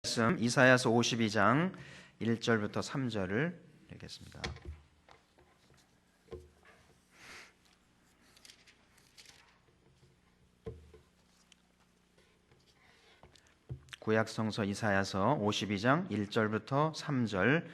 말씀 이사야서 52장 1절부터 3절을 읽겠습니다. 구약성서 이사야서 52장 1절부터 3절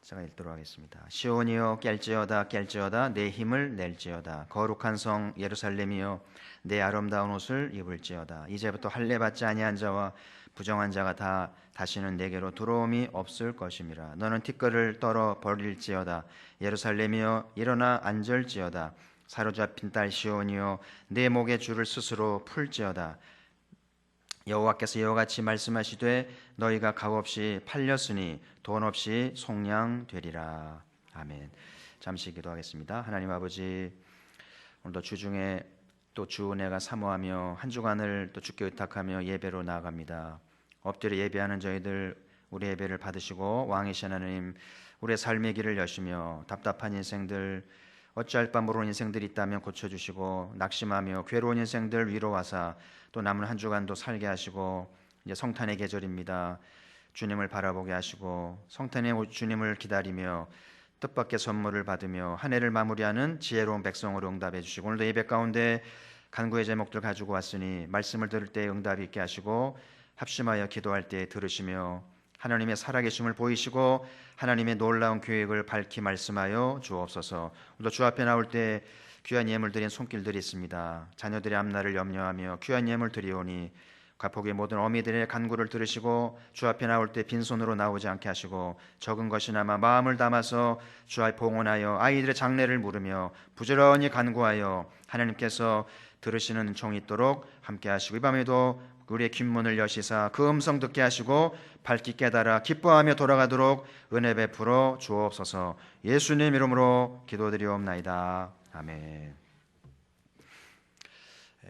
제가 읽도록 하겠습니다. 시온이여 깰지어다 깰지어다 내 힘을 낼지어다. 거룩한 성 예루살렘이여 내 아름다운 옷을 입을지어다. 이제부터 할례 받지 아니한 자와 부정한 자가 다시는 내게로 들어옴이 없을 것임이라. 너는 티끌을 떨어 버릴지어다. 예루살렘이여 일어나 앉을지어다. 사로잡힌 딸 시온이여 내 목에 줄을 스스로 풀지어다. 여호와께서 이와 같이 말씀하시되 너희가 값없이 팔렸으니 돈 없이 속량되리라. 아멘. 잠시 기도하겠습니다. 하나님 아버지, 오늘도 주중에 또 주 은혜가 사모하며 한 주간을 또 주께 의탁하며 예배로 나아갑니다. 엎드려 예배하는 저희들 우리 예배를 받으시고 왕이신 하나님 우리의 삶의 길을 여시며 답답한 인생들 어찌할 바 모르는 인생들이 있다면 고쳐주시고 낙심하며 괴로운 인생들 위로하사 또 남은 한 주간도 살게 하시고 이제 성탄의 계절입니다. 주님을 바라보게 하시고 성탄의 주님을 기다리며 뜻밖의 선물을 받으며 한 해를 마무리하는 지혜로운 백성으로 응답해 주시고 오늘도 예배 가운데 간구의 제목들 가지고 왔으니 말씀을 들을 때 응답이 있게 하시고 합심하여 기도할 때 들으시며 하나님의 살아계심을 보이시고 하나님의 놀라운 계획을 밝히 말씀하여 주옵소서. 오늘도 주 앞에 나올 때 귀한 예물 드린 손길들이 있습니다. 자녀들의 앞날을 염려하며 귀한 예물 드리오니 가폭의 모든 어미들의 간구를 들으시고 주 앞에 나올 때 빈손으로 나오지 않게 하시고 적은 것이나마 마음을 담아서 주 앞에 봉헌하여 아이들의 장례를 물으며 부지런히 간구하여 하나님께서 들으시는 은총이 있도록 함께 하시고 이 밤에도 우리의 귓문을 여시사 그 음성 듣게 하시고 밝히 깨달아 기뻐하며 돌아가도록 은혜 베풀어 주옵소서. 예수님 이름으로 기도드리옵나이다. 아멘.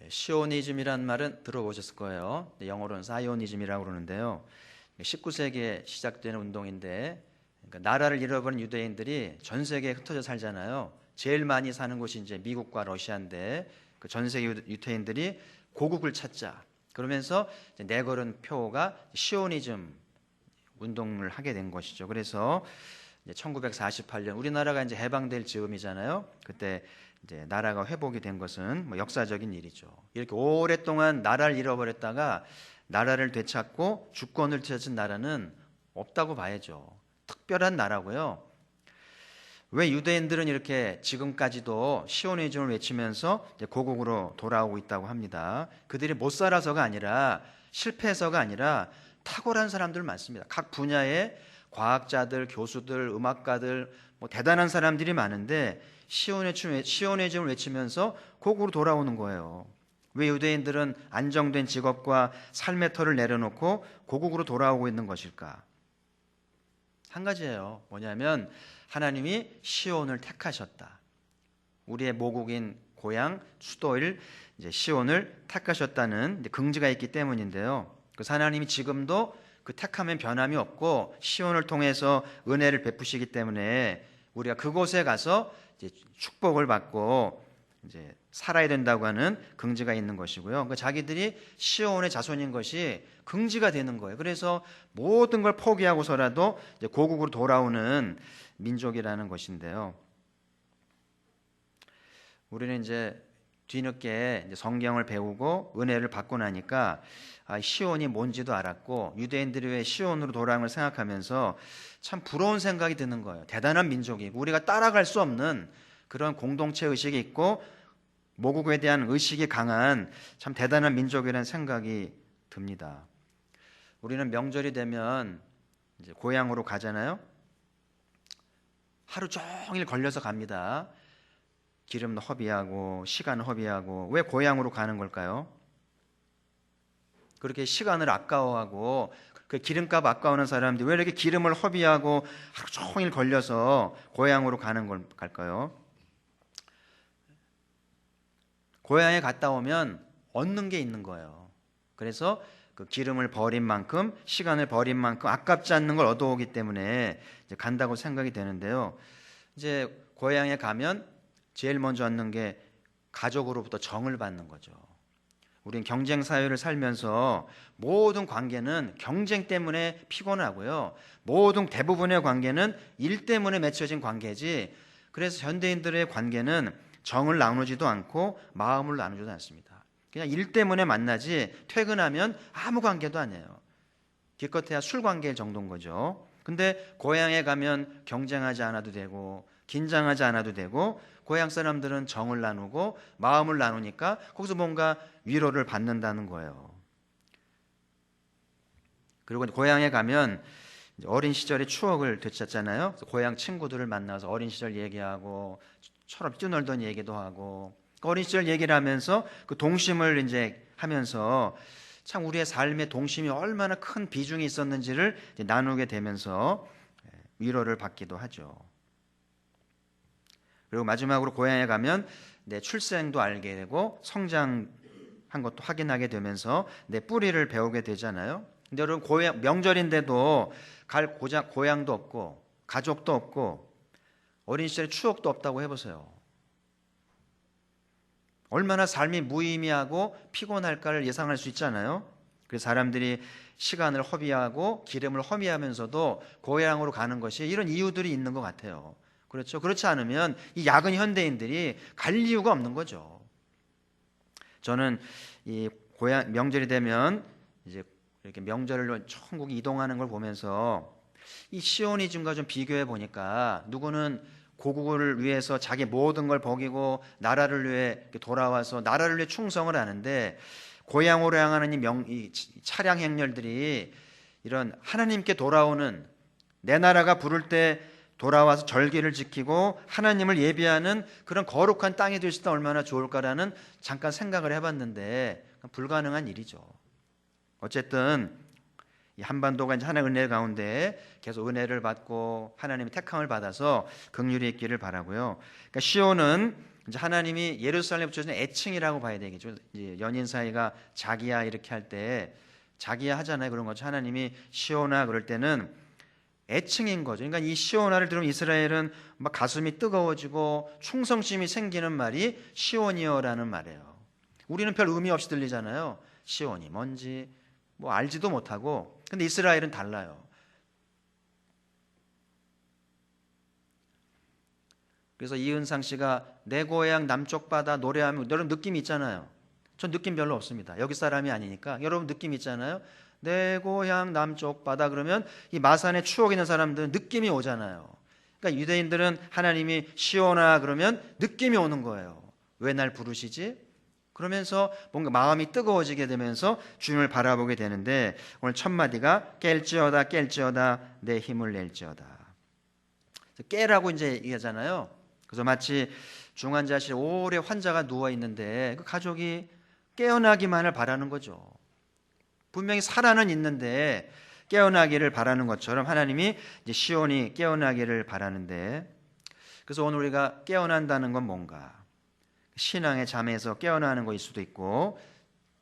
시오니즘이란 말은 들어보셨을 거예요. 영어로는 사이오니즘이라고 그러는데요. 19세기에 시작된 운동인데 그러니까 나라를 잃어버린 유대인들이 전 세계에 흩어져 살잖아요. 제일 많이 사는 곳이 이제 미국과 러시아인데 그 전 세계 유대인들이 고국을 찾자 그러면서 내걸은 표가 시오니즘 운동을 하게 된 것이죠. 그래서 이제 1948년 우리나라가 이제 해방될 즈음이잖아요. 그때 이제 나라가 회복이 된 것은 뭐 역사적인 일이죠. 이렇게 오랫동안 나라를 잃어버렸다가 나라를 되찾고 주권을 되찾은 나라는 없다고 봐야죠. 특별한 나라고요. 왜 유대인들은 이렇게 지금까지도 시오니즘을 외치면서 고국으로 돌아오고 있다고 합니다. 그들이 못 살아서가 아니라 실패해서가 아니라 탁월한 사람들 많습니다. 각 분야의 과학자들, 교수들, 음악가들 뭐 대단한 사람들이 많은데 시오니즘을 외치면서 고국으로 돌아오는 거예요. 왜 유대인들은 안정된 직업과 삶의 터를 내려놓고 고국으로 돌아오고 있는 것일까? 한 가지예요. 뭐냐면 하나님이 시온을 택하셨다. 우리의 모국인 고향 수도일 이제 시온을 택하셨다는 긍지가 있기 때문인데요. 그래서 하나님이 지금도 그 택함엔 변함이 없고 시온을 통해서 은혜를 베푸시기 때문에 우리가 그곳에 가서 이제 축복을 받고 이제 살아야 된다고 하는 긍지가 있는 것이고요. 그러니까 자기들이 시온의 자손인 것이 긍지가 되는 거예요. 그래서 모든 걸 포기하고서라도 이제 고국으로 돌아오는 민족이라는 것인데요. 우리는 이제 뒤늦게 이제 성경을 배우고 은혜를 받고 나니까 시온이 뭔지도 알았고 유대인들이 왜 시온으로 돌아온 걸 생각하면서 참 부러운 생각이 드는 거예요. 대단한 민족이고 우리가 따라갈 수 없는 그런 공동체 의식이 있고 모국에 대한 의식이 강한 참 대단한 민족이라는 생각이 듭니다. 우리는 명절이 되면 이제 고향으로 가잖아요. 하루 종일 걸려서 갑니다. 기름 허비하고 시간 허비하고 왜 고향으로 가는 걸까요? 그렇게 시간을 아까워하고 그 기름값 아까워하는 사람들이 왜 이렇게 기름을 허비하고 하루 종일 걸려서 고향으로 가는 걸까요? 고향에 갔다 오면 얻는 게 있는 거예요. 그래서 그 기름을 버린 만큼 시간을 버린 만큼 아깝지 않는 걸 얻어오기 때문에 이제 간다고 생각이 되는데요. 이제 고향에 가면 제일 먼저 얻는 게 가족으로부터 정을 받는 거죠. 우린 경쟁 사회를 살면서 모든 관계는 경쟁 때문에 피곤하고요. 모든 대부분의 관계는 일 때문에 맺혀진 관계지. 그래서 현대인들의 관계는 정을 나누지도 않고 마음을 나누지도 않습니다. 그냥 일 때문에 만나지 퇴근하면 아무 관계도 아니에요. 기껏해야 술 관계 정도인 거죠. 근데 고향에 가면 경쟁하지 않아도 되고 긴장하지 않아도 되고 고향 사람들은 정을 나누고 마음을 나누니까 거기서 뭔가 위로를 받는다는 거예요. 그리고 고향에 가면 어린 시절의 추억을 되찾잖아요. 고향 친구들을 만나서 어린 시절 얘기하고 처럼 뛰놀던 얘기도 하고 어린 시절 얘기를 하면서 그 동심을 이제 하면서 참 우리의 삶의 동심이 얼마나 큰 비중이 있었는지를 나누게 되면서 위로를 받기도 하죠. 그리고 마지막으로 고향에 가면 내 출생도 알게 되고 성장한 것도 확인하게 되면서 내 뿌리를 배우게 되잖아요. 근데 여러분 명절인데도 갈 고향도 없고 가족도 없고 어린 시절의 추억도 없다고 해보세요. 얼마나 삶이 무의미하고 피곤할까를 예상할 수 있잖아요. 그래서 사람들이 시간을 허비하고 기름을 허비하면서도 고향으로 가는 것이 이런 이유들이 있는 것 같아요. 그렇죠. 그렇지 않으면 이 야근 현대인들이 갈 이유가 없는 거죠. 저는 이 고향 명절이 되면 이제 이렇게 명절로 천국에 이동하는 걸 보면서 이 시오니즘과 좀 비교해 보니까 누구는 고국을 위해서 자기 모든 걸 버리고 나라를 위해 돌아와서 나라를 위해 충성을 하는데 고향으로 향하는 이 차량 행렬들이 이런 하나님께 돌아오는 내 나라가 부를 때 돌아와서 절기를 지키고 하나님을 예비하는 그런 거룩한 땅이 될 수 있다면 얼마나 좋을까라는 잠깐 생각을 해봤는데 불가능한 일이죠. 어쨌든 이 한반도가 이제 하나의 은혜 가운데 계속 은혜를 받고 하나님의 택함을 받아서 긍휼이 있기를 바라고요. 그러니까 시온은 이제 하나님이 예루살렘에 주신 애칭이라고 봐야 되겠죠. 이제 연인 사이가 자기야 이렇게 할 때 자기야 하잖아요. 그런 거죠. 하나님이 시온아 그럴 때는 애칭인 거죠. 그러니까 이 시온아를 들으면 이스라엘은 막 가슴이 뜨거워지고 충성심이 생기는 말이 시온이여라는 말이에요. 우리는 별 의미 없이 들리잖아요. 시온이 뭔지 뭐 알지도 못하고. 근데 이스라엘은 달라요. 그래서 이은상 씨가 내 고향 남쪽 바다 노래하면 여러분 느낌 있잖아요. 전 느낌 별로 없습니다. 여기 사람이 아니니까. 여러분 느낌 있잖아요. 내 고향 남쪽 바다 그러면 이 마산에 추억 있는 사람들은 느낌이 오잖아요. 그러니까 유대인들은 하나님이 시온아 그러면 느낌이 오는 거예요. 왜 날 부르시지? 그러면서 뭔가 마음이 뜨거워지게 되면서 주님을 바라보게 되는데 오늘 첫 마디가 깰지어다 깰지어다 내 힘을 낼지어다. 깨라고 이제 얘기하잖아요. 그래서 마치 중환자실 오래 환자가 누워 있는데 그 가족이 깨어나기만을 바라는 거죠. 분명히 살아는 있는데 깨어나기를 바라는 것처럼 하나님이 이제 시온이 깨어나기를 바라는데 그래서 오늘 우리가 깨어난다는 건 뭔가? 신앙의 잠에서 깨어나는 것일 수도 있고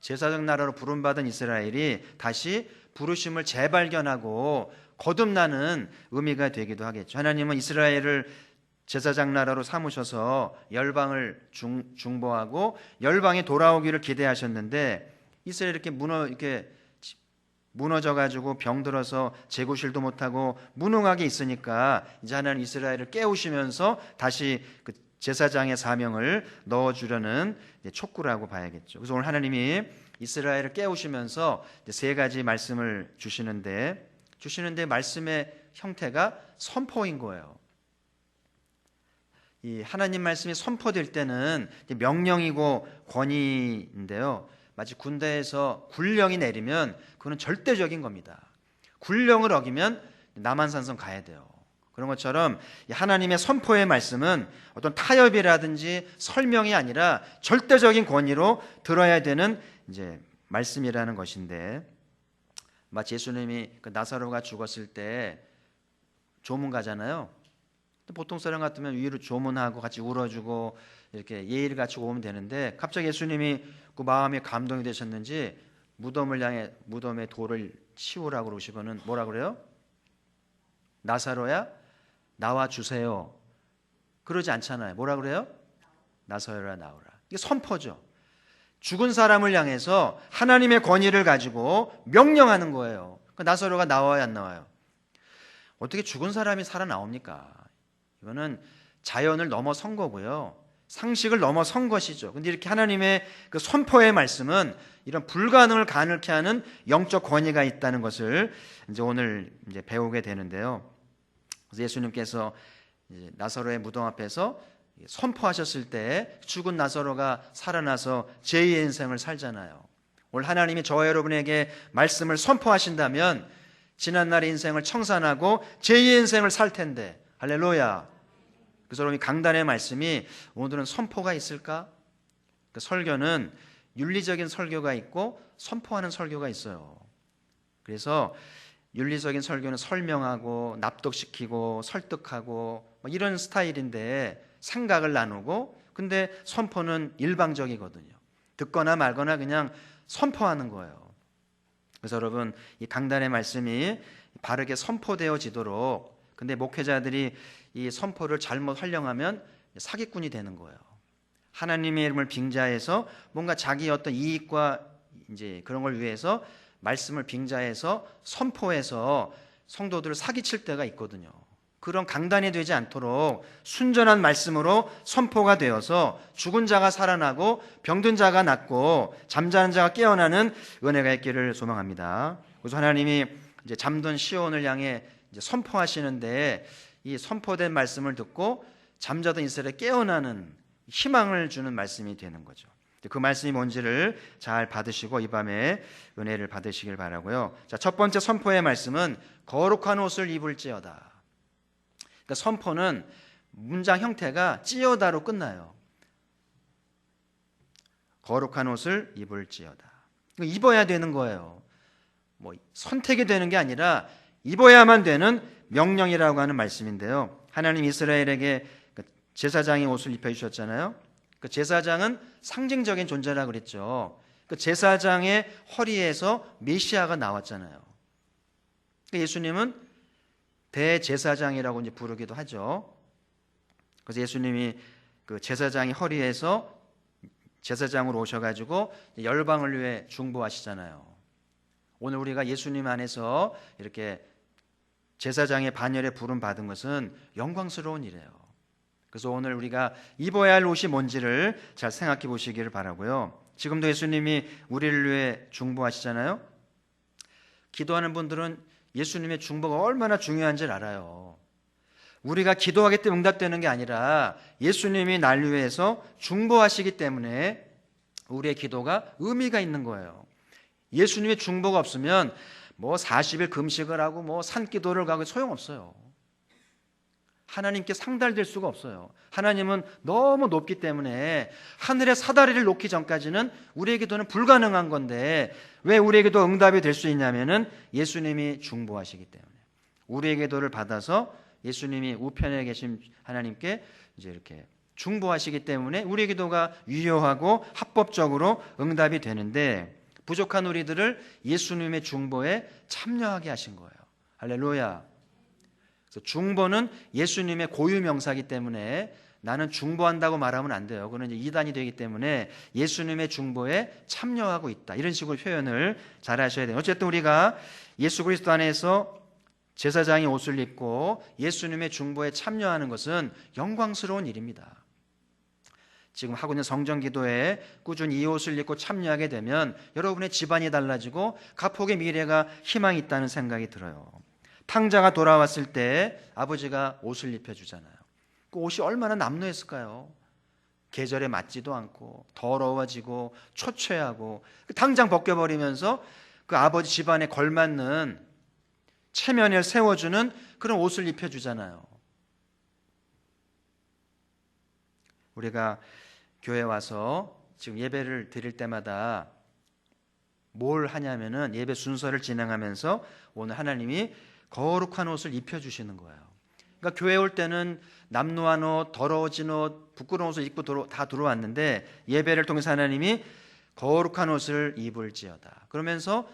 제사장 나라로 부름받은 이스라엘이 다시 부르심을 재발견하고 거듭나는 의미가 되기도 하겠죠. 하나님은 이스라엘을 제사장 나라로 삼으셔서 열방을 중보하고 열방이 돌아오기를 기대하셨는데 이스라엘이 이렇게 무너져 가지고 병들어서 재구실도 못하고 무능하게 있으니까 이제 하나님 이스라엘을 깨우시면서 다시 그 제사장의 사명을 넣어주려는 촉구라고 봐야겠죠. 그래서 오늘 하나님이 이스라엘을 깨우시면서 세 가지 말씀을 주시는데 말씀의 형태가 선포인 거예요. 이 하나님 말씀이 선포될 때는 명령이고 권위인데요. 마치 군대에서 군령이 내리면 그건 절대적인 겁니다. 군령을 어기면 남한산성 가야 돼요. 그런 것처럼 하나님의 선포의 말씀은 어떤 타협이라든지 설명이 아니라 절대적인 권위로 들어야 되는 이제 말씀이라는 것인데 마치 예수님이 그 나사로가 죽었을 때 조문 가잖아요. 보통 사람 같으면 위로 조문하고 같이 울어주고 이렇게 예의를 갖추고 오면 되는데 갑자기 예수님이 그 마음에 감동이 되셨는지 무덤을 향해 무덤에 돌을 치우라고 그러시고는 뭐라 그래요? 나사로야 나와 주세요. 그러지 않잖아요. 뭐라 그래요? 나사로야 나오라. 이게 선포죠. 죽은 사람을 향해서 하나님의 권위를 가지고 명령하는 거예요. 나사로가 나와야 안 나와요? 어떻게 죽은 사람이 살아나옵니까? 이거는 자연을 넘어선 거고요. 상식을 넘어선 것이죠. 근데 이렇게 하나님의 그 선포의 말씀은 이런 불가능을 가능케 하는 영적 권위가 있다는 것을 이제 오늘 이제 배우게 되는데요. 그래서 예수님께서 이제 나사로의 무덤 앞에서 선포하셨을 때 죽은 나사로가 살아나서 제2의 인생을 살잖아요. 오늘 하나님이 저와 여러분에게 말씀을 선포하신다면 지난날의 인생을 청산하고 제2의 인생을 살 텐데, 할렐루야. 그래서 여러분이 강단의 말씀이 오늘은 선포가 있을까? 그 설교는 윤리적인 설교가 있고 선포하는 설교가 있어요. 그래서 윤리적인 설교는 설명하고 납득시키고 설득하고 이런 스타일인데 생각을 나누고, 근데 선포는 일방적이거든요. 듣거나 말거나 그냥 선포하는 거예요. 그래서 여러분 이 강단의 말씀이 바르게 선포되어지도록, 근데 목회자들이 이 선포를 잘못 활용하면 사기꾼이 되는 거예요. 하나님의 이름을 빙자해서 뭔가 자기 어떤 이익과 이제 그런 걸 위해서 말씀을 빙자해서 선포해서 성도들을 사기칠 때가 있거든요. 그런 강단이 되지 않도록 순전한 말씀으로 선포가 되어서 죽은 자가 살아나고 병든 자가 낫고 잠자는 자가 깨어나는 은혜가 있기를 소망합니다. 그래서 하나님이 이제 잠든 시온을 향해 이제 선포하시는데, 이 선포된 말씀을 듣고 잠자던 이스라엘에 깨어나는 희망을 주는 말씀이 되는 거죠. 그 말씀이 뭔지를 잘 받으시고 이 밤에 은혜를 받으시길 바라고요. 자, 첫 번째 선포의 말씀은 거룩한 옷을 입을지어다. 그러니까 선포는 문장 형태가 찌어다로 끝나요. 거룩한 옷을 입을지어다. 입어야 되는 거예요. 뭐 선택이 되는 게 아니라 입어야만 되는 명령이라고 하는 말씀인데요. 하나님 이스라엘에게 제사장의 옷을 입혀주셨잖아요. 그 제사장은 상징적인 존재라고 그랬죠. 그 제사장의 허리에서 메시아가 나왔잖아요. 예수님은 대제사장이라고 이제 부르기도 하죠. 그래서 예수님이 그 제사장의 허리에서 제사장으로 오셔가지고 열방을 위해 중보하시잖아요. 오늘 우리가 예수님 안에서 이렇게 제사장의 반열에 부름 받은 것은 영광스러운 일이에요. 그래서 오늘 우리가 입어야 할 옷이 뭔지를 잘 생각해 보시기를 바라고요. 지금도 예수님이 우리를 위해 중보하시잖아요. 기도하는 분들은 예수님의 중보가 얼마나 중요한지를 알아요. 우리가 기도하기 때문에 응답되는 게 아니라 예수님이 날 위해서 중보하시기 때문에 우리의 기도가 의미가 있는 거예요. 예수님의 중보가 없으면 뭐 40일 금식을 하고 뭐 산기도를 가고 소용없어요. 하나님께 상달될 수가 없어요. 하나님은 너무 높기 때문에 하늘의 사다리를 놓기 전까지는 우리의 기도는 불가능한 건데, 왜 우리의 기도 응답이 될 수 있냐면은 예수님이 중보하시기 때문에, 우리의 기도를 받아서 예수님이 우편에 계신 하나님께 이제 이렇게 중보하시기 때문에 우리의 기도가 유효하고 합법적으로 응답이 되는데, 부족한 우리들을 예수님의 중보에 참여하게 하신 거예요. 할렐루야. 그래서 중보는 예수님의 고유 명사이기 때문에 나는 중보한다고 말하면 안 돼요. 그거는 이제 이단이 되기 때문에 예수님의 중보에 참여하고 있다, 이런 식으로 표현을 잘 하셔야 돼요. 어쨌든 우리가 예수 그리스도 안에서 제사장의 옷을 입고 예수님의 중보에 참여하는 것은 영광스러운 일입니다. 지금 하고 있는 성전기도에 꾸준히 이 옷을 입고 참여하게 되면 여러분의 집안이 달라지고 가폭의 미래가 희망이 있다는 생각이 들어요. 탕자가 돌아왔을 때 아버지가 옷을 입혀주잖아요. 그 옷이 얼마나 남루했을까요? 계절에 맞지도 않고 더러워지고 초췌하고 당장 벗겨버리면서 그 아버지 집안에 걸맞는 체면을 세워주는 그런 옷을 입혀주잖아요. 우리가 교회 와서 지금 예배를 드릴 때마다 뭘 하냐면은 예배 순서를 진행하면서 오늘 하나님이 거룩한 옷을 입혀주시는 거예요. 그러니까 교회 올 때는 남루한 옷, 더러워진 옷, 부끄러운 옷을 입고 다 들어왔는데 예배를 통해서 하나님이 거룩한 옷을 입을지어다 그러면서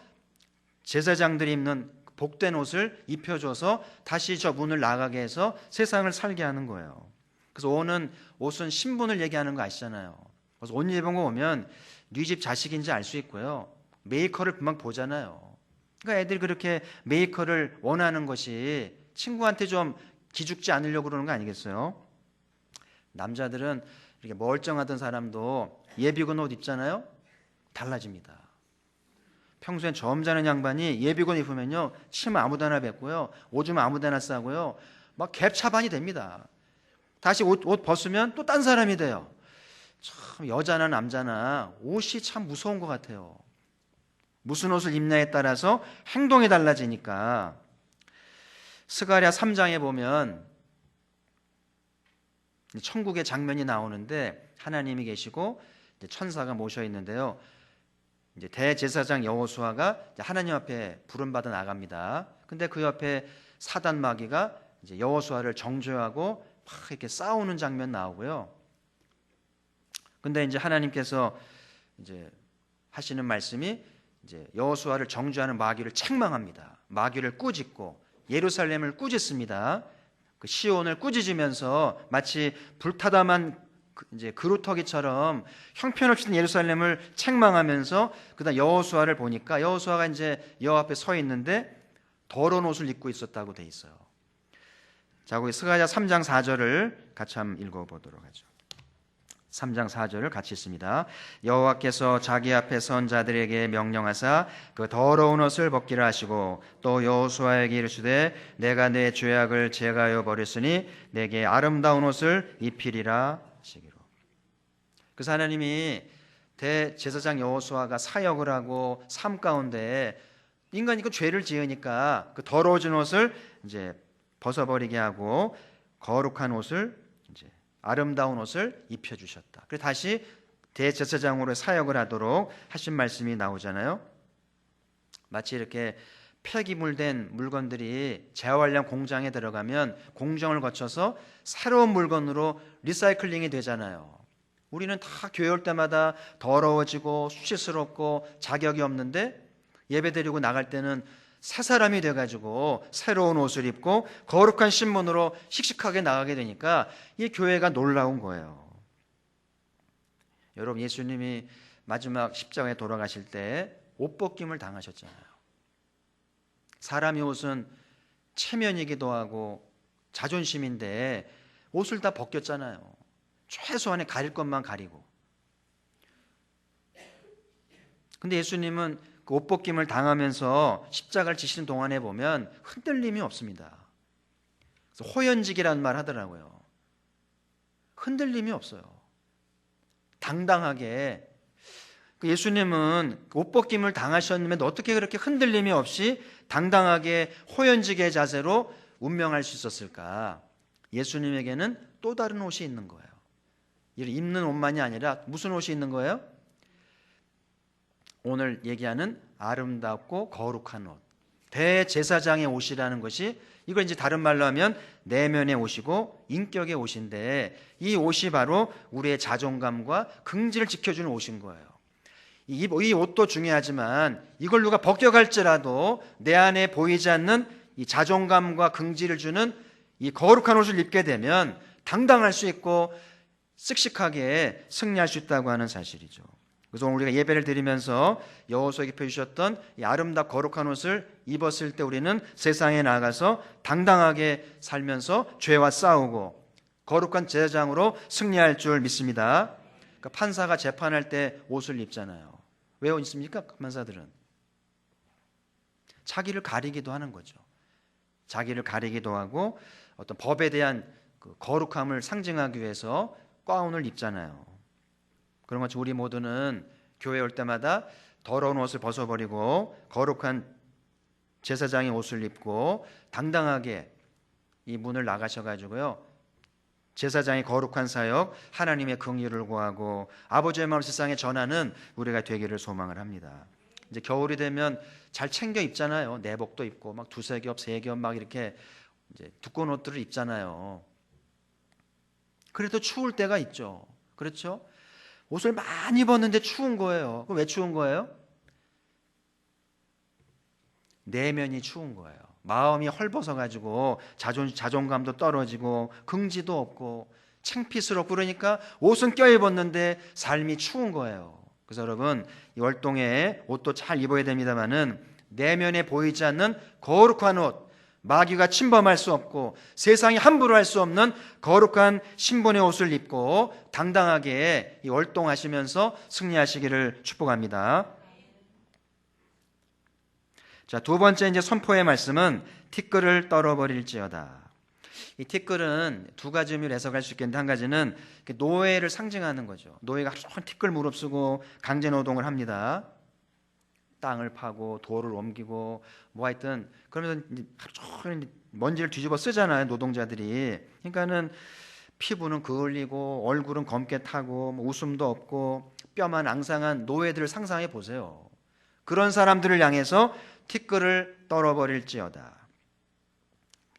제사장들이 입는 복된 옷을 입혀줘서 다시 저 문을 나가게 해서 세상을 살게 하는 거예요. 그래서 옷은 신분을 얘기하는 거 아시잖아요. 그래서 옷 입은 거 보면 네 집 자식인지 알 수 있고요. 메이커를 금방 보잖아요. 그러니까 애들이 그렇게 메이커를 원하는 것이 친구한테 좀 기죽지 않으려고 그러는 거 아니겠어요? 남자들은 이렇게 멀쩡하던 사람도 예비군 옷 입잖아요. 달라집니다. 평소엔 점잖은 양반이 예비군 입으면요, 침 아무데나 뱉고요, 오줌 아무데나 싸고요, 막 갭차반이 됩니다. 다시 옷 벗으면 또 딴 사람이 돼요. 참 여자나 남자나 옷이 참 무서운 것 같아요. 무슨 옷을 입냐에 따라서 행동이 달라지니까. 스가랴 3장에 보면 천국의 장면이 나오는데 하나님이 계시고 천사가 모셔 있는데요. 이제 대제사장 여호수아가 하나님 앞에 부름받아 나갑니다. 근데 그 옆에 사단 마귀가 이제 여호수아를 정죄하고 막 이렇게 싸우는 장면 나오고요. 근데 이제 하나님께서 이제 하시는 말씀이 이제 여호수아를 정죄하는 마귀를 책망합니다. 마귀를 꾸짖고 예루살렘을 꾸짖습니다. 그 시온을 꾸짖으면서 마치 불타다만 이제 그루터기처럼 형편없이 예루살렘을 책망하면서 그다음 여호수아를 보니까 여호수아가 이제 여호와 앞에 서 있는데 더러운 옷을 입고 있었다고 돼 있어요. 자, 거기 스가랴 3장 4절을 같이 한번 읽어보도록 하죠. 3장 4절을 같이 읽습니다. 여호와께서 자기 앞에 선 자들에게 명령하사 그 더러운 옷을 벗기라 하시고 또 여호수아에게 이르시되 내가 내 죄악을 제가하여 버렸으니 내게 아름다운 옷을 입히리라 하시기로. 그래서 하나님이 대제사장 여호수아가 사역을 하고 삶 가운데 인간이 그 죄를 지으니까 그 더러워진 옷을 이제 벗어버리게 하고 거룩한 옷을 아름다운 옷을 입혀주셨다. 그래서 다시 대제사장으로 사역을 하도록 하신 말씀이 나오잖아요. 마치 이렇게 폐기물된 물건들이 재활용 공장에 들어가면 공정을 거쳐서 새로운 물건으로 리사이클링이 되잖아요. 우리는 다 교회 올 때마다 더러워지고 수치스럽고 자격이 없는데 예배 드리고 나갈 때는 새 사람이 돼가지고 새로운 옷을 입고 거룩한 신문으로 씩씩하게 나가게 되니까 이 교회가 놀라운 거예요. 여러분, 예수님이 마지막 십자가에 돌아가실 때 옷벗김을 당하셨잖아요. 사람의 옷은 체면이기도 하고 자존심인데 옷을 다 벗겼잖아요. 최소한의 가릴 것만 가리고. 근데 예수님은 그 옷벗김을 당하면서 십자가를 지시는 동안에 보면 흔들림이 없습니다. 그래서 호연직이라는 말 하더라고요. 흔들림이 없어요. 당당하게. 예수님은 옷벗김을 당하셨는데 어떻게 그렇게 흔들림이 없이 당당하게 호연직의 자세로 운명할 수 있었을까? 예수님에게는 또 다른 옷이 있는 거예요. 입는 옷만이 아니라 무슨 옷이 있는 거예요? 오늘 얘기하는 아름답고 거룩한 옷, 대제사장의 옷이라는 것이, 이걸 이제 다른 말로 하면 내면의 옷이고 인격의 옷인데, 이 옷이 바로 우리의 자존감과 긍지를 지켜주는 옷인 거예요. 이 옷도 중요하지만 이걸 누가 벗겨갈지라도 내 안에 보이지 않는 이 자존감과 긍지를 주는 이 거룩한 옷을 입게 되면 당당할 수 있고 씩씩하게 승리할 수 있다고 하는 사실이죠. 그래서 오늘 우리가 예배를 드리면서 여호수아에게 입혀주셨던 이 아름답고 거룩한 옷을 입었을 때 우리는 세상에 나가서 당당하게 살면서 죄와 싸우고 거룩한 제사장으로 승리할 줄 믿습니다. 그러니까 판사가 재판할 때 옷을 입잖아요. 왜 옷 입습니까? 판사들은 자기를 가리기도 하는 거죠. 자기를 가리기도 하고 어떤 법에 대한 그 거룩함을 상징하기 위해서 가운을 입잖아요. 그런 것처럼 우리 모두는 교회 올 때마다 더러운 옷을 벗어버리고 거룩한 제사장의 옷을 입고 당당하게 이 문을 나가셔가지고요, 제사장의 거룩한 사역, 하나님의 긍휼을 구하고 아버지의 마음을 세상에 전하는 우리가 되기를 소망을 합니다. 이제 겨울이 되면 잘 챙겨 입잖아요. 내복도 입고 막 두세 겹, 세 겹 막 이렇게 이제 두꺼운 옷들을 입잖아요. 그래도 추울 때가 있죠. 그렇죠? 옷을 많이 입었는데 추운 거예요. 그럼 왜 추운 거예요? 내면이 추운 거예요. 마음이 헐벗어가지고 자존감도 떨어지고 긍지도 없고 창피스럽고, 그러니까 옷은 껴입었는데 삶이 추운 거예요. 그래서 여러분, 이 월동에 옷도 잘 입어야 됩니다만은 내면에 보이지 않는 거룩한 옷, 마귀가 침범할 수 없고 세상이 함부로 할 수 없는 거룩한 신분의 옷을 입고 당당하게 이 월동하시면서 승리하시기를 축복합니다. 자, 두 번째 이제 선포의 말씀은 티끌을 떨어버릴지어다. 이 티끌은 두 가지 의미로 해석할 수 있겠는데, 한 가지는 노예를 상징하는 거죠. 노예가 하루 종일 티끌 무릅쓰고 강제 노동을 합니다. 땅을 파고 돌을 옮기고 뭐 하여튼 그러면서 하루 종일 먼지를 뒤집어 쓰잖아요, 노동자들이. 그러니까는 피부는 그을리고 얼굴은 검게 타고 뭐 웃음도 없고 뼈만 앙상한 노예들을 상상해 보세요. 그런 사람들을 향해서 티끌을 떨어버릴지어다.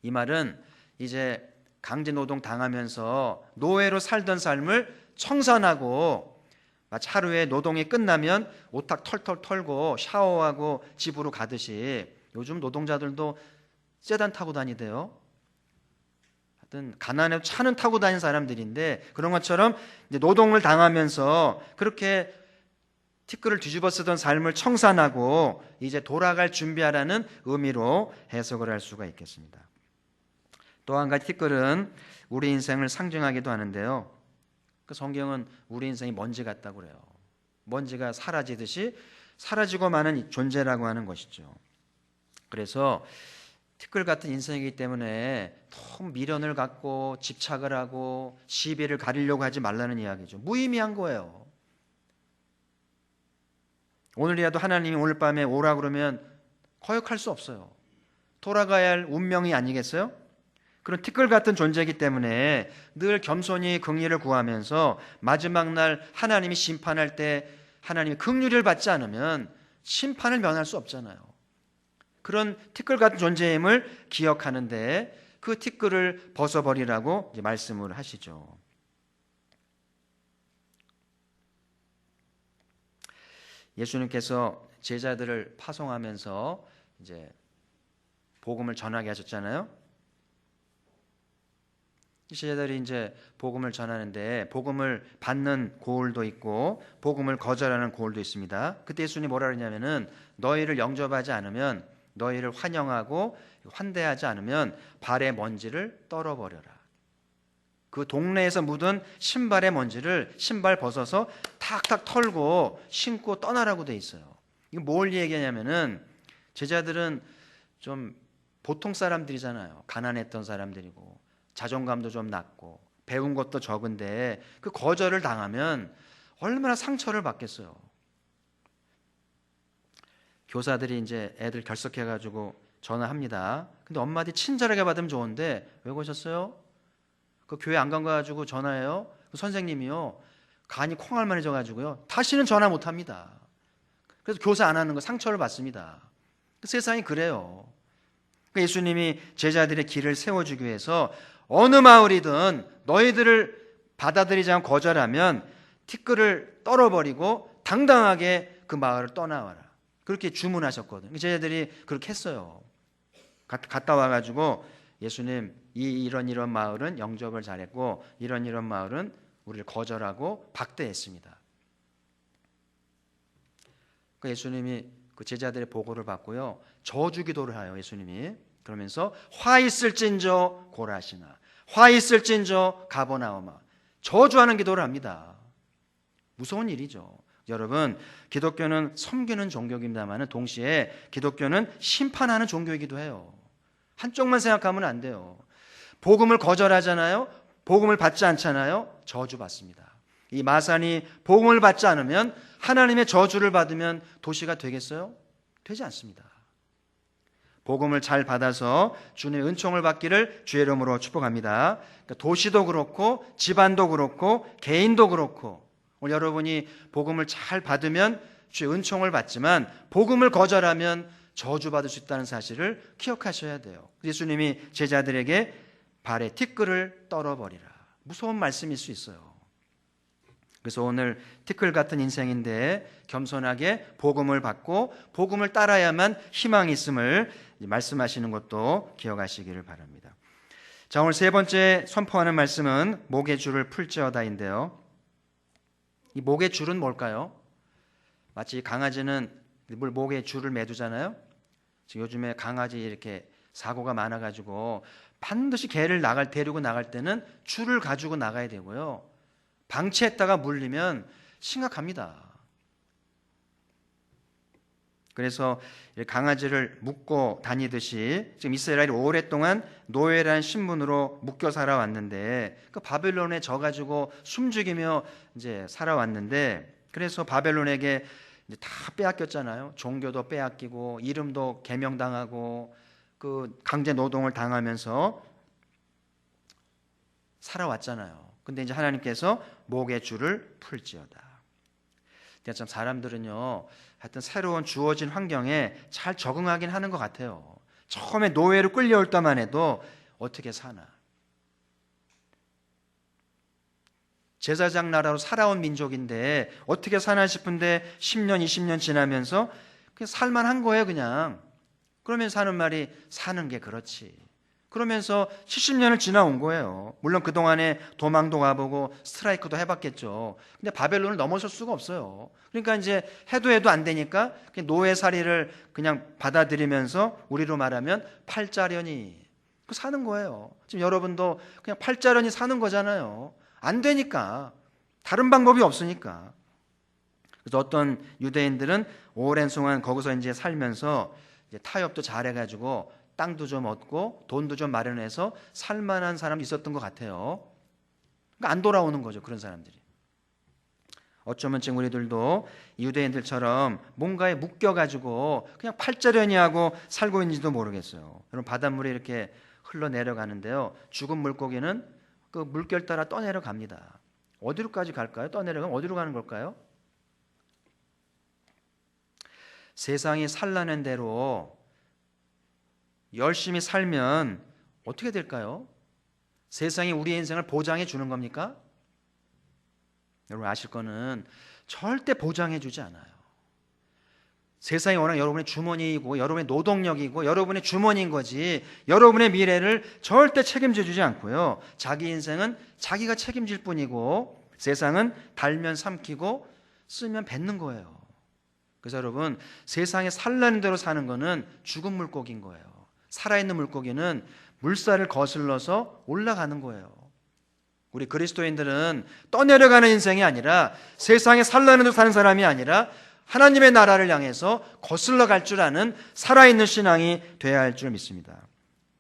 이 말은 이제 강제 노동 당하면서 노예로 살던 삶을 청산하고 마치 하루에 노동이 끝나면 옷탁 털털 털고 샤워하고 집으로 가듯이, 요즘 노동자들도 세단 타고 다니대요. 하여튼 가난해서 차는 타고 다니는 사람들인데, 그런 것처럼 이제 노동을 당하면서 그렇게 티끌을 뒤집어 쓰던 삶을 청산하고 이제 돌아갈 준비하라는 의미로 해석을 할 수가 있겠습니다. 또 한 가지 티끌은 우리 인생을 상징하기도 하는데요. 그 성경은 우리 인생이 먼지 같다고 그래요. 먼지가 사라지듯이 사라지고 마는 존재라고 하는 것이죠. 그래서 티끌 같은 인생이기 때문에 너무 미련을 갖고 집착을 하고 시비를 가리려고 하지 말라는 이야기죠. 무의미한 거예요. 오늘이라도 하나님이 오늘 밤에 오라 그러면 거역할 수 없어요. 돌아가야 할 운명이 아니겠어요? 그런 티끌 같은 존재이기 때문에 늘 겸손히 긍휼을 구하면서 마지막 날 하나님이 심판할 때 하나님이 긍휼을 받지 않으면 심판을 면할 수 없잖아요. 그런 티끌 같은 존재임을 기억하는데 그 티끌을 벗어버리라고 이제 말씀을 하시죠. 예수님께서 제자들을 파송하면서 이제 복음을 전하게 하셨잖아요. 제자들이 이제 복음을 전하는데 복음을 받는 고울도 있고 복음을 거절하는 고울도 있습니다. 그때 예수님이 뭐라 그러냐면은 너희를 영접하지 않으면, 너희를 환영하고 환대하지 않으면 발의 먼지를 떨어버려라. 그 동네에서 묻은 신발의 먼지를 신발 벗어서 탁탁 털고 신고 떠나라고 돼 있어요. 이거 뭘 얘기하냐면은 제자들은 좀 보통 사람들이잖아요. 가난했던 사람들이고 자존감도 좀 낮고 배운 것도 적은데 그 거절을 당하면 얼마나 상처를 받겠어요. 교사들이 이제 애들 결석해가지고 전화합니다. 근데 엄마들이 친절하게 받으면 좋은데 왜 오셨어요? 그 교회 안 간 거 가지고 전화해요. 그 선생님이요, 간이 콩알만해져가지고요 다시는 전화 못합니다. 그래서 교사 안 하는 거 상처를 받습니다. 세상이 그래요. 예수님이 제자들의 길을 세워주기 위해서 어느 마을이든 너희들을 받아들이지 않고 거절하면 티끌을 떨어버리고 당당하게 그 마을을 떠나와라. 그렇게 주문하셨거든요. 제자들이 그렇게 했어요. 갔다 와가지고 예수님, 이런 마을은 영접을 잘했고 이런 마을은 우리를 거절하고 박대했습니다. 그 예수님이 그 제자들의 보고를 받고요 저주 기도를 해요. 예수님이 그러면서 화 있을진저 고라시나, 화 있을진저 가버나오마, 저주하는 기도를 합니다. 무서운 일이죠. 여러분, 기독교는 섬기는 종교입니다만 동시에 기독교는 심판하는 종교이기도 해요. 한쪽만 생각하면 안 돼요. 복음을 거절하잖아요. 복음을 받지 않잖아요. 저주받습니다. 이 마산이 복음을 받지 않으면, 하나님의 저주를 받으면 도시가 되겠어요? 되지 않습니다. 복음을 잘 받아서 주님의 은총을 받기를 주의 이름으로 축복합니다. 그러니까 도시도 그렇고 집안도 그렇고 개인도 그렇고, 오늘 여러분이 복음을 잘 받으면 주의 은총을 받지만 복음을 거절하면 저주받을 수 있다는 사실을 기억하셔야 돼요. 예수님이 제자들에게 발에 티끌을 떨어버리라, 무서운 말씀일 수 있어요. 그래서 오늘 티끌 같은 인생인데 겸손하게 복음을 받고 복음을 따라야만 희망이 있음을 말씀하시는 것도 기억하시기를 바랍니다. 자, 오늘 세 번째 선포하는 말씀은 목의 줄을 풀지어다인데요. 이 목의 줄은 뭘까요? 마치 강아지는 목에 줄을 매두잖아요. 지금 요즘에 강아지 이렇게 사고가 많아가지고 반드시 개를 데리고 나갈 때는 줄을 가지고 나가야 되고요. 방치했다가 물리면 심각합니다. 그래서 강아지를 묶고 다니듯이 지금 이스라엘이 오랫동안 노예라는 신분으로 묶여 살아왔는데 그 바벨론에 져가지고 숨죽이며 이제 살아왔는데 그래서 바벨론에게 이제 다 빼앗겼잖아요. 종교도 빼앗기고 이름도 개명당하고 그 강제 노동을 당하면서 살아왔잖아요. 근데 이제 하나님께서 목의 줄을 풀지어다. 참 사람들은요, 하여튼 새로운 주어진 환경에 잘 적응하긴 하는 것 같아요. 처음에 노예로 끌려올 때만 해도 어떻게 사나. 제사장 나라로 살아온 민족인데 어떻게 사나 싶은데 10년, 20년 지나면서 그냥 살만한 거예요, 그냥. 그러면서 하는 말이 사는 게 그렇지. 그러면서 70년을 지나온 거예요. 물론 그동안에 도망도 가보고 스트라이크도 해봤겠죠. 근데 바벨론을 넘어설 수가 없어요. 그러니까 이제 해도 안 되니까 노예살이를 그냥 받아들이면서 우리로 말하면 팔자련이 사는 거예요. 지금 여러분도 그냥 팔자련이 사는 거잖아요. 안 되니까. 다른 방법이 없으니까. 그래서 어떤 유대인들은 오랜 동안 거기서 이제 살면서 이제 타협도 잘해가지고 땅도 좀 얻고 돈도 좀 마련해서 살만한 사람이 있었던 것 같아요. 그러니까 안 돌아오는 거죠, 그런 사람들이. 어쩌면 지금 우리들도 유대인들처럼 뭔가에 묶여가지고 그냥 팔자련이 하고 살고 있는지도 모르겠어요. 여러분, 바닷물이 이렇게 흘러내려가는데요, 죽은 물고기는 그 물결 따라 떠내려갑니다. 어디로까지 갈까요? 떠내려가면 어디로 가는 걸까요? 세상이 살라는 대로 열심히 살면 어떻게 될까요? 세상이 우리의 인생을 보장해 주는 겁니까? 여러분 아실 거는 절대 보장해 주지 않아요. 세상이 워낙 여러분의 주머니이고 여러분의 노동력이고 여러분의 주머니인 거지 여러분의 미래를 절대 책임져 주지 않고요. 자기 인생은 자기가 책임질 뿐이고 세상은 달면 삼키고 쓰면 뱉는 거예요. 그래서 여러분, 세상에 살라는 대로 사는 거는 죽은 물고기인 거예요. 살아있는 물고기는 물살을 거슬러서 올라가는 거예요. 우리 그리스도인들은 떠내려가는 인생이 아니라 세상에 살라는 대로 사는 사람이 아니라 하나님의 나라를 향해서 거슬러 갈 줄 아는 살아있는 신앙이 되어야 할 줄 믿습니다.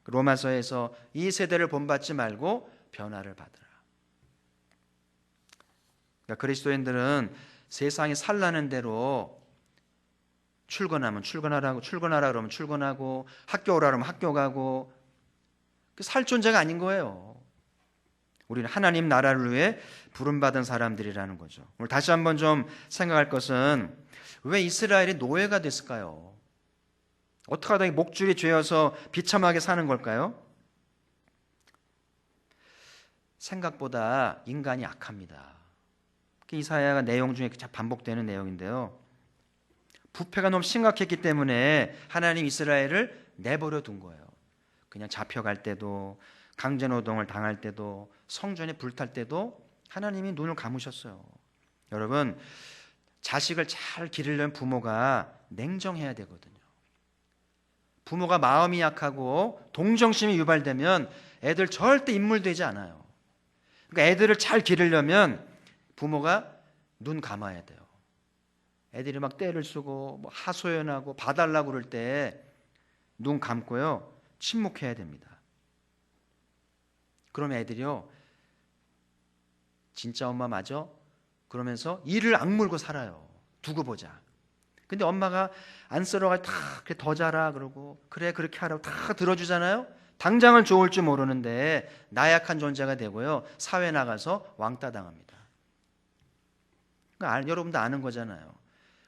로마서에서 이 세대를 본받지 말고 변화를 받으라. 그러니까 그리스도인들은 세상에 살라는 대로 출근하면 출근하라 그러면 출근하고 학교 오라 그러면 학교 가고 살 존재가 아닌 거예요. 우리는 하나님 나라를 위해 부름받은 사람들이라는 거죠. 오늘 다시 한번 좀 생각할 것은 왜 이스라엘이 노예가 됐을까요? 어떻게 하다 목줄이 죄어서 비참하게 사는 걸까요? 생각보다 인간이 악합니다. 이사야가 내용 중에 반복되는 내용인데요. 부패가 너무 심각했기 때문에 하나님 이스라엘을 내버려 둔 거예요. 그냥 잡혀갈 때도 강제노동을 당할 때도 성전에 불탈 때도 하나님이 눈을 감으셨어요. 여러분, 자식을 잘 기르려면 부모가 냉정해야 되거든요. 부모가 마음이 약하고 동정심이 유발되면 애들 절대 인물되지 않아요. 그러니까 애들을 잘 기르려면 부모가 눈 감아야 돼요. 애들이 막 떼를 쓰고 뭐 하소연하고 봐달라고 그럴 때 눈 감고요, 침묵해야 됩니다. 그러면 애들이요, 진짜 엄마 맞아? 그러면서 이를 악물고 살아요. 두고 보자. 근데 엄마가 안쓰러워가 다 그래 더 자라 그러고 그래 그렇게 하라고 다 들어주잖아요. 당장은 좋을 줄 모르는데 나약한 존재가 되고요, 사회 나가서 왕따 당합니다. 그러니까 여러분도 아는 거잖아요.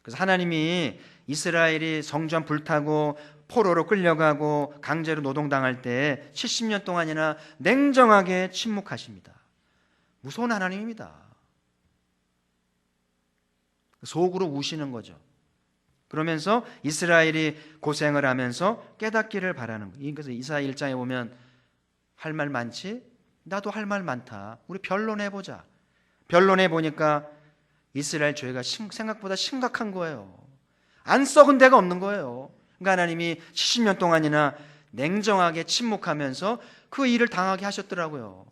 그래서 하나님이 이스라엘이 성전 불타고 포로로 끌려가고 강제로 노동당할 때 70년 동안이나 냉정하게 침묵하십니다. 무서운 하나님입니다. 속으로 우시는 거죠. 그러면서 이스라엘이 고생을 하면서 깨닫기를 바라는 거예요. 그래서 이사야 1장에 보면 할 말 많지? 나도 할 말 많다. 우리 변론해보자. 변론해보니까 이스라엘 죄가 생각보다 심각한 거예요. 안 썩은 데가 없는 거예요. 그러니까 하나님이 70년 동안이나 냉정하게 침묵하면서 그 일을 당하게 하셨더라고요.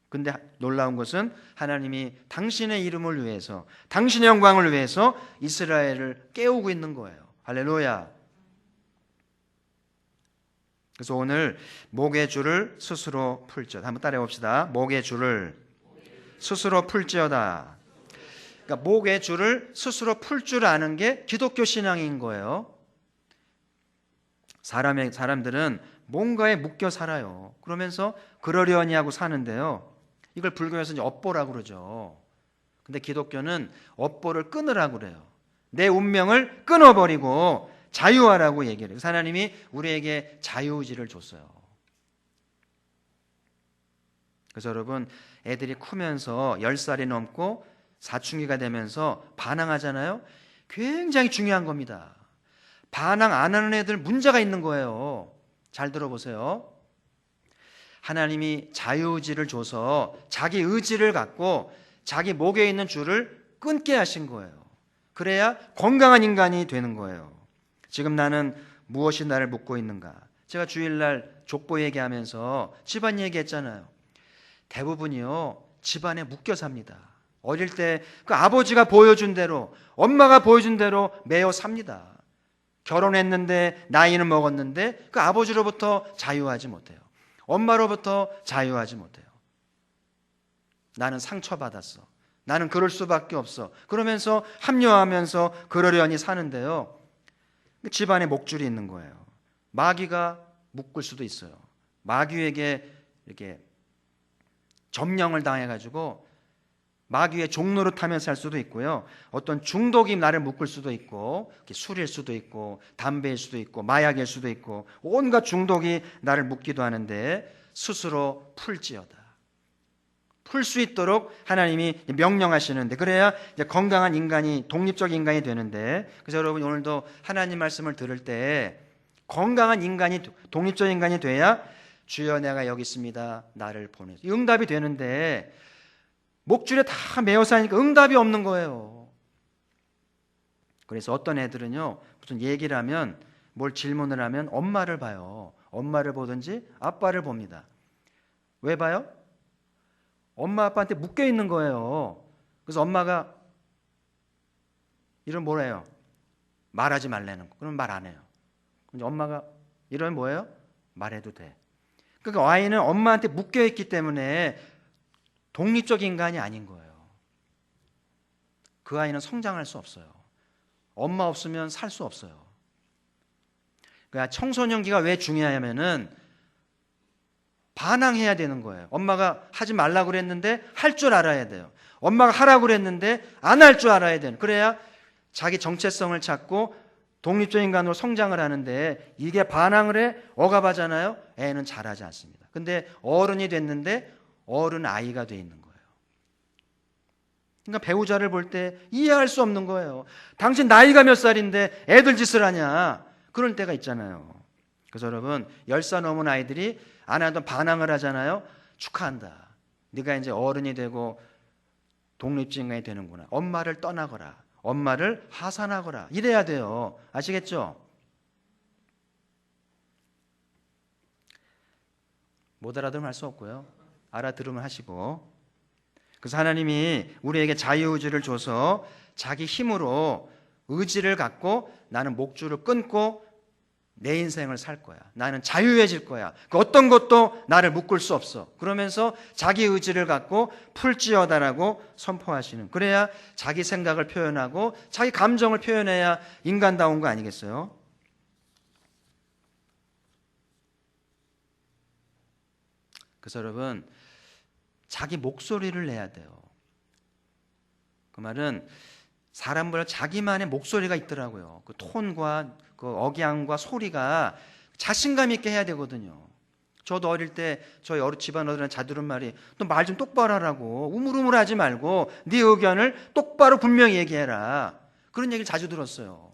근데 놀라운 것은 하나님이 당신의 이름을 위해서, 당신의 영광을 위해서 이스라엘을 깨우고 있는 거예요. 할렐루야. 그래서 오늘 목의 줄을 스스로 풀지어다. 한번 따라해 봅시다. 목의 줄을 스스로 풀지어다. 그러니까 목의 줄을 스스로 풀 줄 아는 게 기독교 신앙인 거예요. 사람들은 뭔가에 묶여 살아요. 그러면서 그러려니 하고 사는데요. 이걸 불교에서 이제 업보라고 그러죠. 근데 기독교는 업보를 끊으라고 그래요. 내 운명을 끊어버리고 자유하라고 얘기를 해요. 하나님이 우리에게 자유의지를 줬어요. 그래서 여러분, 애들이 크면서 10살이 넘고 사춘기가 되면서 반항하잖아요. 굉장히 중요한 겁니다. 반항 안 하는 애들 문제가 있는 거예요. 잘 들어보세요. 하나님이 자유의지를 줘서 자기 의지를 갖고 자기 목에 있는 줄을 끊게 하신 거예요. 그래야 건강한 인간이 되는 거예요. 지금 나는 무엇이 나를 묶고 있는가? 제가 주일날 족보 얘기하면서 집안 얘기했잖아요. 대부분이요, 집안에 묶여 삽니다. 어릴 때 그 아버지가 보여준 대로, 엄마가 보여준 대로 매여 삽니다. 결혼했는데 나이는 먹었는데 그 아버지로부터 자유하지 못해요. 엄마로부터 자유하지 못해요. 나는 상처받았어. 나는 그럴 수밖에 없어. 그러면서 합리화하면서 그러려니 사는데요. 집안에 목줄이 있는 거예요. 마귀가 묶을 수도 있어요. 마귀에게 이렇게 점령을 당해가지고 마귀의 종로로 타며 살 수도 있고요. 어떤 중독이 나를 묶을 수도 있고, 술일 수도 있고, 담배일 수도 있고, 마약일 수도 있고, 온갖 중독이 나를 묶기도 하는데 스스로 풀지어다. 풀 수 있도록 하나님이 명령하시는데, 그래야 이제 건강한 인간이, 독립적 인간이 되는데, 그래서 여러분 오늘도 하나님 말씀을 들을 때 건강한 인간이, 독립적 인간이 돼야 주여 내가 여기 있습니다. 나를 보내주세요. 응답이 되는데 목줄에 다 매어 사니까 응답이 없는 거예요. 그래서 어떤 애들은요, 무슨 얘기를 하면, 뭘 질문을 하면 엄마를 봐요. 엄마를 보든지 아빠를 봅니다. 왜 봐요? 엄마 아빠한테 묶여 있는 거예요. 그래서 엄마가 이런 뭐래요? 말하지 말라는 거. 그러면 말 안 해요. 근데 엄마가 이러면 뭐예요? 말해도 돼. 그러니까 아이는 엄마한테 묶여 있기 때문에 독립적 인간이 아닌 거예요. 그 아이는 성장할 수 없어요. 엄마 없으면 살 수 없어요. 그러니까 청소년기가 왜 중요하냐면은 반항해야 되는 거예요. 엄마가 하지 말라고 그랬는데 할 줄 알아야 돼요. 엄마가 하라고 그랬는데 안 할 줄 알아야 돼요. 그래야 자기 정체성을 찾고 독립적 인간으로 성장을 하는데, 이게 반항을 해 억압하잖아요. 애는 잘하지 않습니다. 근데 어른이 됐는데 어른 아이가 돼 있는 거예요. 그러니까 배우자를 볼 때 이해할 수 없는 거예요. 당신 나이가 몇 살인데 애들 짓을 하냐, 그런 때가 있잖아요. 그래서 여러분, 10살 넘은 아이들이 안 하던 반항을 하잖아요. 축하한다. 네가 이제 어른이 되고 독립적 인간이 되는구나. 엄마를 떠나거라. 엄마를 하산하거라. 이래야 돼요. 아시겠죠? 못 알아들으면 할 수 없고요. 알아들으면 하시고. 그래서 하나님이 우리에게 자유의지를 줘서 자기 힘으로 의지를 갖고 나는 목줄을 끊고 내 인생을 살 거야. 나는 자유해질 거야. 그 어떤 것도 나를 묶을 수 없어. 그러면서 자기 의지를 갖고 풀지어다라고 선포하시는, 그래야 자기 생각을 표현하고 자기 감정을 표현해야 인간다운 거 아니겠어요? 그래서 여러분, 자기 목소리를 내야 돼요. 그 말은 사람마다 자기만의 목소리가 있더라고요. 그 톤과 그 억양과 소리가 자신감 있게 해야 되거든요. 저도 어릴 때 저희 집안 어른한테 자주 들은 말이, 너 말 좀 똑바로 하라고, 우물우물하지 말고 네 의견을 똑바로 분명히 얘기해라. 그런 얘기를 자주 들었어요.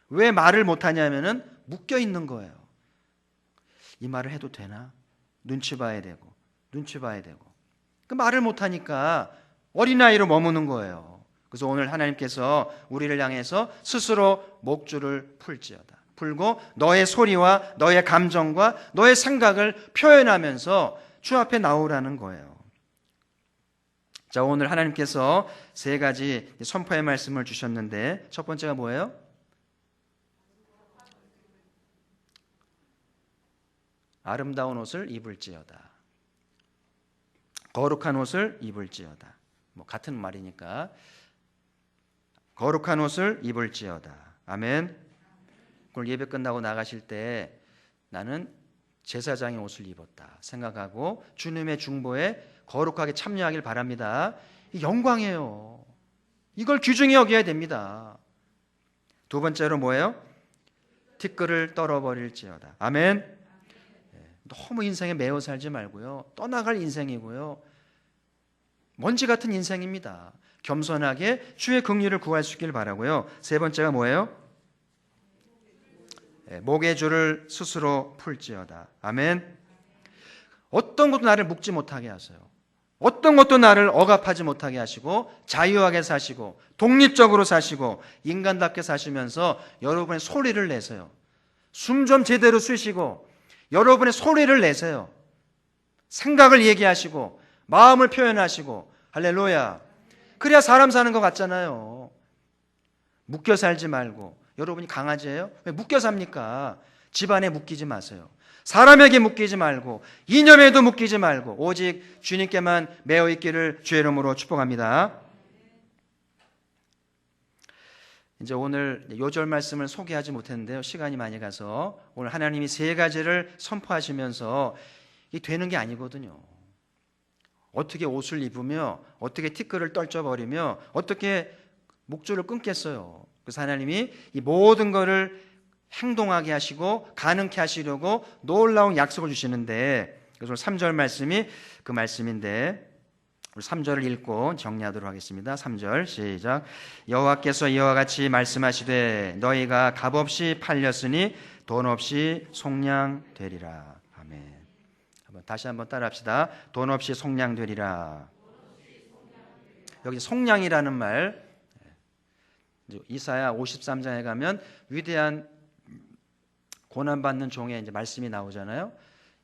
왜 말을 못하냐면은 묶여 있는 거예요. 이 말을 해도 되나? 눈치 봐야 되고 그 말을 못하니까 어린아이로 머무는 거예요. 그래서 오늘 하나님께서 우리를 향해서 스스로 목줄을 풀고 너의 소리와 너의 감정과 너의 생각을 표현하면서 주 앞에 나오라는 거예요. 자, 오늘 하나님께서 세 가지 선포의 말씀을 주셨는데 첫 번째가 뭐예요? 아름다운 옷을 입을지어다. 거룩한 옷을 입을지어다. 뭐 같은 말이니까 거룩한 옷을 입을지어다. 아멘. 오늘 예배 끝나고 나가실 때 나는 제사장의 옷을 입었다 생각하고 주님의 중보에 거룩하게 참여하길 바랍니다. 영광이에요. 이걸 귀중히 여겨야 됩니다. 두 번째로 뭐예요? 티끌을 떨어버릴지어다. 아멘. 너무 인생에 매여 살지 말고요. 떠나갈 인생이고요. 먼지 같은 인생입니다. 겸손하게 주의 긍휼을 구할 수 있길 바라고요. 세 번째가 뭐예요? 목의 줄을 스스로 풀지어다. 아멘. 어떤 것도 나를 묶지 못하게 하세요. 어떤 것도 나를 억압하지 못하게 하시고 자유하게 사시고 독립적으로 사시고 인간답게 사시면서 여러분의 소리를 내세요. 숨 좀 제대로 쉬시고 여러분의 소리를 내세요. 생각을 얘기하시고 마음을 표현하시고 할렐루야. 그래야 사람 사는 것 같잖아요. 묶여 살지 말고. 여러분이 강아지예요? 왜 묶여 삽니까? 집안에 묶이지 마세요. 사람에게 묶이지 말고 이념에도 묶이지 말고 오직 주님께만 매어 있기를 주의 이름으로 축복합니다. 이제 오늘 요절 말씀을 소개하지 못했는데요. 시간이 많이 가서 오늘 하나님이 세 가지를 선포하시면서 이게 되는 게 아니거든요. 어떻게 옷을 입으며 어떻게 티끌을 떨쳐버리며 어떻게 목줄을 끊겠어요. 그래서 하나님이 이 모든 것을 행동하게 하시고 가능케 하시려고 놀라운 약속을 주시는데 그래서 3절 말씀이 그 말씀인데 우리 3절을 읽고 정리하도록 하겠습니다. 3절 시작. 여호와께서 이와 같이 말씀하시되 너희가 값없이 팔렸으니 돈 없이 속량되리라. 아멘. 다시 한번 따라합시다. 돈 없이 속량되리라. 여기 속량이라는 말 이사야 53장에 가면 위대한 고난받는 종의 이제 말씀이 나오잖아요.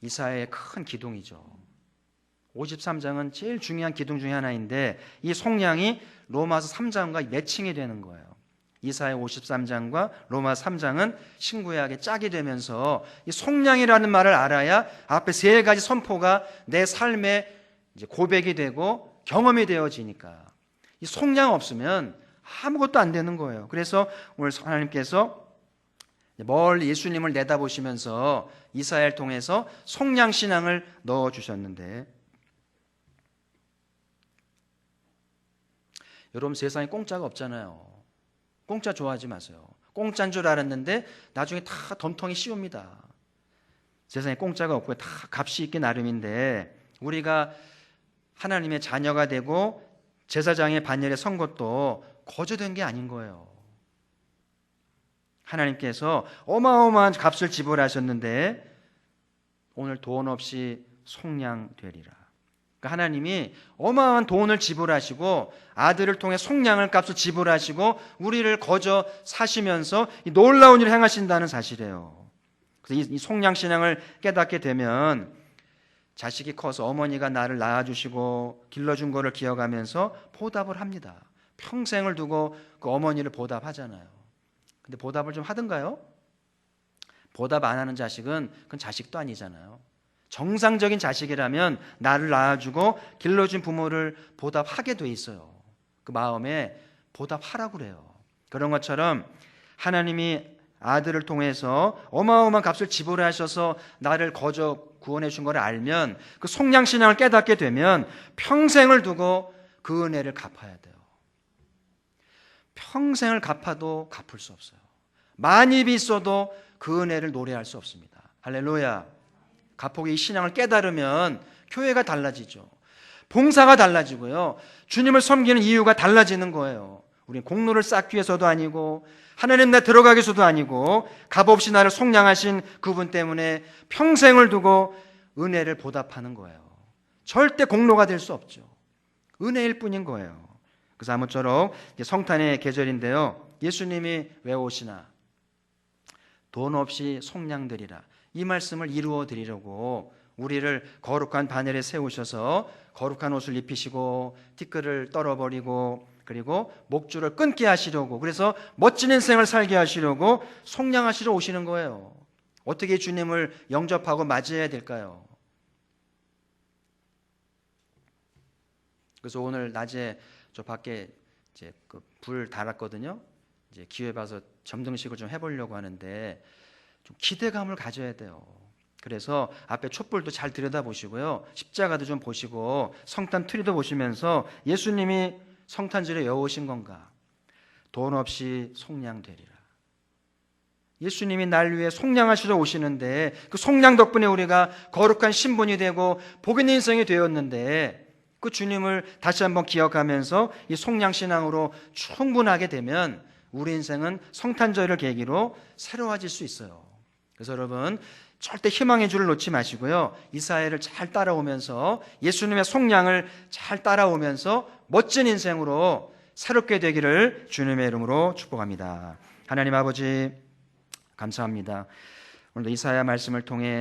이사야의 큰 기둥이죠. 53장은 제일 중요한 기둥 중에 하나인데 이 속량이 로마서 3장과 매칭이 되는 거예요. 이사야 53장과 로마 3장은 신구약의 짝이 되면서 이 속량이라는 말을 알아야 앞에 세 가지 선포가 내 삶의 이제 고백이 되고 경험이 되어지니까 이 속량 없으면 아무것도 안 되는 거예요. 그래서 오늘 하나님께서 멀리 예수님을 내다보시면서 이사야를 통해서 속량신앙을 넣어주셨는데 여러분 세상에 공짜가 없잖아요. 공짜 좋아하지 마세요. 공짜인 줄 알았는데 나중에 다 덤텅이 씌웁니다. 세상에 공짜가 없고 다 값이 있기 나름인데 우리가 하나님의 자녀가 되고 제사장의 반열에 선 것도 거저된 게 아닌 거예요. 하나님께서 어마어마한 값을 지불하셨는데 오늘 돈 없이 속량되리라. 그러니까 하나님이 어마어마한 돈을 지불하시고 아들을 통해 속량을 값을 지불하시고 우리를 거저 사시면서 이 놀라운 일을 행하신다는 사실이에요. 그래서 이 속량신앙을 깨닫게 되면 자식이 커서 어머니가 나를 낳아주시고 길러준 거를 기억하면서 보답을 합니다. 평생을 두고 그 어머니를 보답하잖아요. 근데 보답을 좀 하던가요? 보답 안 하는 자식은 그건 자식도 아니잖아요. 정상적인 자식이라면 나를 낳아주고 길러준 부모를 보답하게 돼 있어요. 그 마음에 보답하라고 그래요. 그런 것처럼 하나님이 아들을 통해서 어마어마한 값을 지불하셔서 나를 거저 구원해 준 걸 알면 그 속량신앙을 깨닫게 되면 평생을 두고 그 은혜를 갚아야 돼요. 평생을 갚아도 갚을 수 없어요. 많이 빚어도 그 은혜를 노래할 수 없습니다. 할렐루야. 가폭의 신앙을 깨달으면 교회가 달라지죠. 봉사가 달라지고요. 주님을 섬기는 이유가 달라지는 거예요. 우리는 공로를 쌓기 위해서도 아니고 하나님 나 들어가기 위해서도 아니고 값없이 나를 속량하신 그분 때문에 평생을 두고 은혜를 보답하는 거예요. 절대 공로가 될 수 없죠. 은혜일 뿐인 거예요. 그래서 아무쪼록 성탄의 계절인데요. 예수님이 왜 오시나? 돈 없이 속량드리라. 이 말씀을 이루어 드리려고 우리를 거룩한 바늘에 세우셔서 거룩한 옷을 입히시고 티끌을 떨어버리고 그리고 목줄을 끊게 하시려고, 그래서 멋진 인생을 살게 하시려고 속량하시러 오시는 거예요. 어떻게 주님을 영접하고 맞이해야 될까요? 그래서 오늘 낮에 저 밖에 이제 불 달았거든요. 이제 기회 봐서 점등식을 좀 해보려고 하는데 좀 기대감을 가져야 돼요. 그래서 앞에 촛불도 잘 들여다보시고요. 십자가도 좀 보시고 성탄 트리도 보시면서 예수님이 성탄절에 왜 오신 건가? 돈 없이 속량되리라. 예수님이 날 위해 속량하시러 오시는데 그 속량 덕분에 우리가 거룩한 신분이 되고 복 있는 인생이 되었는데 그 주님을 다시 한번 기억하면서 이 속량신앙으로 충분하게 되면 우리 인생은 성탄절을 계기로 새로워질 수 있어요. 그래서 여러분 절대 희망의 줄을 놓지 마시고요. 이사야를 잘 따라오면서 예수님의 속량을 잘 따라오면서 멋진 인생으로 새롭게 되기를 주님의 이름으로 축복합니다. 하나님 아버지 감사합니다. 오늘도 이사야 말씀을 통해